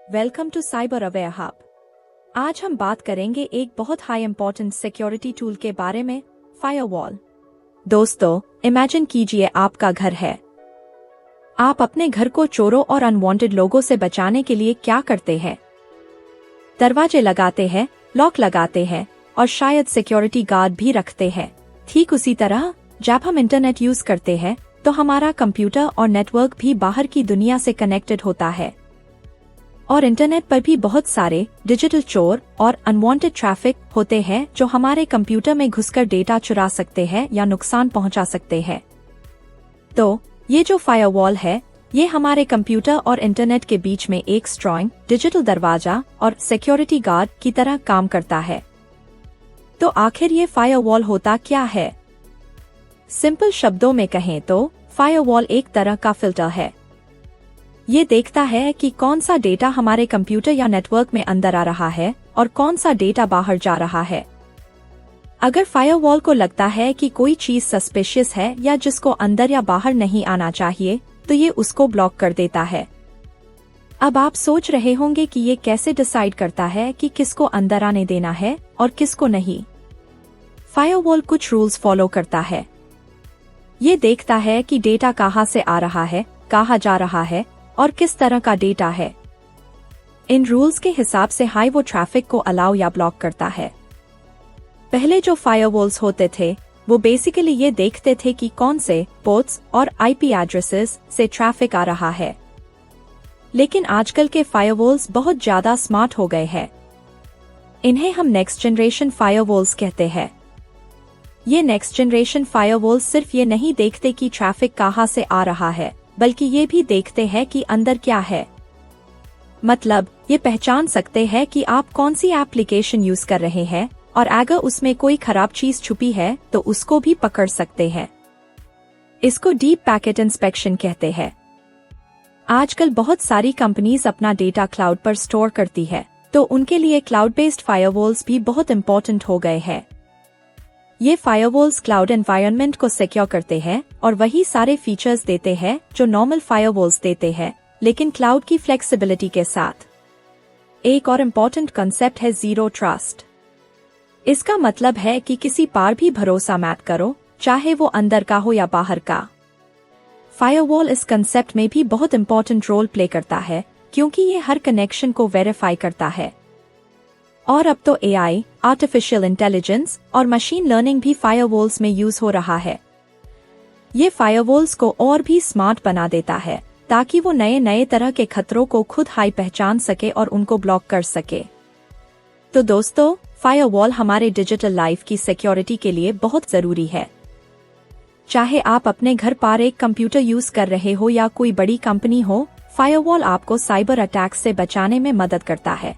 Welcome to Cyber Aware Hub. आज हम बात करेंगे एक बहुत हाई इम्पोर्टेंट सिक्योरिटी टूल के बारे में, फायरवॉल। दोस्तों, इमेजिन कीजिए आपका घर है। आप अपने घर को चोरों और अनवांटेड लोगों से बचाने के लिए क्या करते हैं? दरवाजे लगाते हैं, लॉक लगाते हैं और शायद सिक्योरिटी गार्ड भी रखते हैं। ठीक उसी तरह जब हम इंटरनेट यूज करते हैं तो हमारा कंप्यूटर और नेटवर्क भी बाहर की दुनिया से कनेक्टेड होता है। और इंटरनेट पर भी बहुत सारे डिजिटल चोर और अनवांटेड ट्रैफिक होते हैं जो हमारे कंप्यूटर में घुसकर डेटा चुरा सकते हैं या नुकसान पहुंचा सकते हैं। तो ये जो फायरवॉल है, ये हमारे कंप्यूटर और इंटरनेट के बीच में एक स्ट्रॉन्ग डिजिटल दरवाजा और सिक्योरिटी गार्ड की तरह काम करता है। तो आखिर ये फायरवॉल होता क्या है? सिंपल शब्दों में कहें तो फायरवॉल एक तरह का फिल्टर है। ये देखता है कि कौन सा डेटा हमारे कंप्यूटर या नेटवर्क में अंदर आ रहा है और कौन सा डेटा बाहर जा रहा है। अगर फायरवॉल को लगता है कि कोई चीज सस्पिशियस है या जिसको अंदर या बाहर नहीं आना चाहिए, तो ये उसको ब्लॉक कर देता है। अब आप सोच रहे होंगे कि ये कैसे डिसाइड करता है कि किसको अंदर आने देना है और किसको नहीं। फायरवॉल कुछ रूल्स फॉलो करता है। ये देखता है कि डेटा कहाँ से आ रहा है, कहाँ जा रहा है और किस तरह का डेटा है। इन रूल्स के हिसाब से वो ट्रैफिक को अलाउ या ब्लॉक करता है। पहले जो फायरवॉल्स होते थे वो बेसिकली ये देखते थे कि कौन से पोर्ट्स और आईपी एड्रेसेस से ट्रैफिक आ रहा है। लेकिन आजकल के फायरवॉल्स बहुत ज्यादा स्मार्ट हो गए हैं। इन्हें हम नेक्स्ट जनरेशन फायरवॉल्स कहते हैं। ये नेक्स्ट जनरेशन फायरवॉल्स सिर्फ ये नहीं देखते कि ट्रैफिक कहाँ से आ रहा है, बल्कि ये भी देखते हैं कि अंदर क्या है। मतलब ये पहचान सकते हैं कि आप कौन सी एप्लीकेशन यूज कर रहे हैं और अगर उसमें कोई खराब चीज छुपी है तो उसको भी पकड़ सकते हैं। इसको डीप पैकेट इंस्पेक्शन कहते हैं। आजकल बहुत सारी कंपनीज अपना डेटा क्लाउड पर स्टोर करती है, तो उनके लिए क्लाउड बेस्ड फायरवॉल्स भी बहुत इंपॉर्टेंट हो गए हैं। ये फायरवॉल्स क्लाउड एनवायरनमेंट को सिक्योर करते हैं और वही सारे फीचर्स देते हैं जो नॉर्मल फायरवॉल्स देते हैं, लेकिन क्लाउड की फ्लेक्सिबिलिटी के साथ। एक और इम्पोर्टेंट कंसेप्ट है जीरो ट्रस्ट। इसका मतलब है कि किसी पर भी भरोसा मत करो, चाहे वो अंदर का हो या बाहर का। फायरवॉल इस कंसेप्ट में भी बहुत इम्पोर्टेंट रोल प्ले करता है, क्योंकि ये हर कनेक्शन को वेरीफाई करता है। और अब तो एआई, आर्टिफिशियल इंटेलिजेंस और मशीन लर्निंग भी फायरवॉल्स में यूज हो रहा है। ये फायरवॉल्स को और भी स्मार्ट बना देता है, ताकि वो नए नए तरह के खतरों को खुद पहचान सके और उनको ब्लॉक कर सके। तो दोस्तों, फायरवॉल हमारे डिजिटल लाइफ की सिक्योरिटी के लिए बहुत जरूरी है। चाहे आप अपने घर पर एक कंप्यूटर यूज कर रहे हो या कोई बड़ी कंपनी हो, फायरवॉल आपको साइबर अटैक से बचाने में मदद करता है।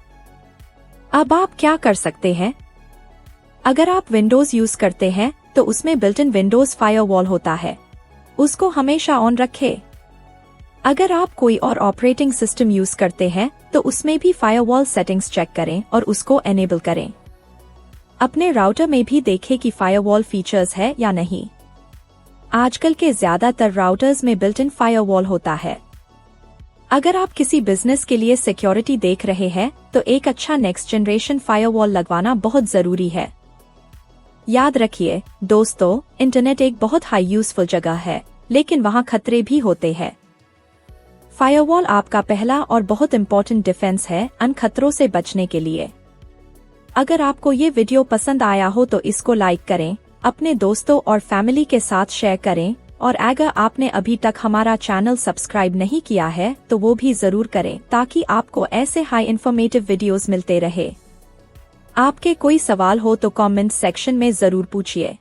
अब आप क्या कर सकते हैं? अगर आप विंडोज यूज करते हैं तो उसमें बिल्ट इन विंडोज फायरवॉल होता है, उसको हमेशा ऑन रखें। अगर आप कोई और ऑपरेटिंग सिस्टम यूज करते हैं तो उसमें भी फायरवॉल सेटिंग्स चेक करें और उसको एनेबल करें। अपने राउटर में भी देखें कि फायरवॉल फीचर्स है या नहीं। आजकल के ज्यादातर राउटर्स में बिल्ट इन फायरवॉल होता है। अगर आप किसी बिजनेस के लिए सिक्योरिटी देख रहे हैं तो एक अच्छा नेक्स्ट जनरेशन फायरवॉल लगवाना बहुत जरूरी है। याद रखिए दोस्तों, इंटरनेट एक बहुत हाई यूजफुल जगह है, लेकिन वहाँ खतरे भी होते हैं। फायरवॉल आपका पहला और बहुत इंपॉर्टेंट डिफेंस है उन खतरों से बचने के लिए। अगर आपको ये वीडियो पसंद आया हो तो इसको लाइक करें, अपने दोस्तों और फैमिली के साथ शेयर करें, और अगर आपने अभी तक हमारा चैनल सब्सक्राइब नहीं किया है तो वो भी जरूर करें, ताकि आपको ऐसे हाई इन्फॉर्मेटिव वीडियोस मिलते रहे। आपके कोई सवाल हो तो कमेंट सेक्शन में जरूर पूछिए।